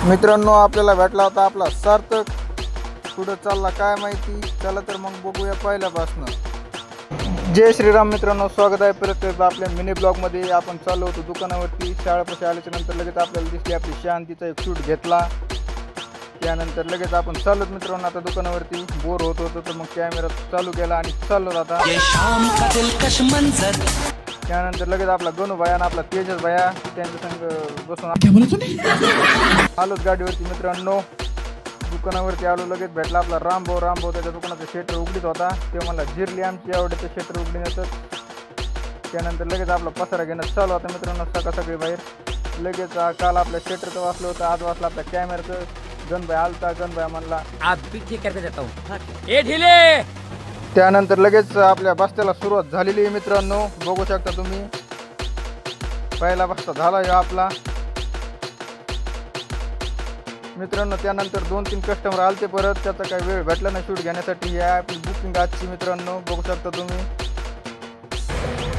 मित्रांनो आपल्याला भेटला होता आपला सार्थक. पुढे चालला काय माहिती. चला तर मग बघूया पहिल्यापासून. जय श्रीराम मित्रांनो, स्वागत आहे परत आपल्या मिनी ब्लॉगमध्ये. आपण चाललो होतो दुकानावरती. शाळेपाशी आल्याच्या नंतर लगेच आपल्याला दिसली आपली शांतीचा एक शूट घेतला. त्यानंतर लगेच आपण चाललो मित्रांनो आता दुकानावरती. बोर होत होतो तर मग कॅमेरा चालू केला आणि चाललो आता. त्यानंतर लगेच आपला गणू भाया आणि आपला तेजस भाया त्यांच्या संग बसून आलोच गाडीवरती मित्रांनो. दुकानावरती आलो, लगेच भेटला आपला रामभाऊ. त्याच्या दुकानाचं शटर उघडीत होता. ते मला जिरली आमची आवडीचं शटर उघडून येतात. त्यानंतर लगेच आपला पसारा घेणं चालू होता मित्रांनो सकाळी बाहेर. लगेच काल आपल्या शटरचं वाचलं होतं, आज वाचलं आपल्या कॅमेराचं. गणभाई आलता, गणभाई म्हणला त्यानंतर लगेच आपल्या बस्त्याला सुरुवात झालेली आहे मित्रांनो. बघू शकता तुम्ही, पहिला बस्ता झाला आहे आपला मित्रांनो. त्यानंतर 2-3 कस्टमर आलते परत. त्याचा काही वेळ भेटला नाही शूट घेण्यासाठी. ही आहे आपली बुकिंग आजची मित्रांनो, बघू शकता तुम्ही.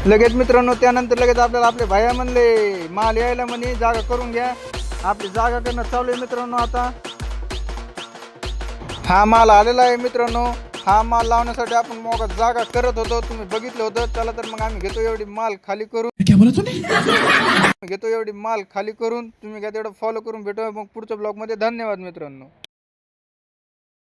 लगेच मित्रांनो त्यानंतर लगेच आपल्याला आपले भाया म्हणले माल यायला म्हणे, जागा करून घ्या. आपली जागा करणं चालू आहे मित्रांनो आता. हा माल आलेला आहे मित्रांनो. हा माल लावण्यासाठी आपण मग जागा करत होतो, तुम्ही बघितलं होतं. चला तर मग आम्ही घेतो एवढी माल खाली करून. तुम्ही घ्या तेवढं फॉलो करून भेटूया मग पुढच्या ब्लॉगमध्ये. धन्यवाद मित्रांनो.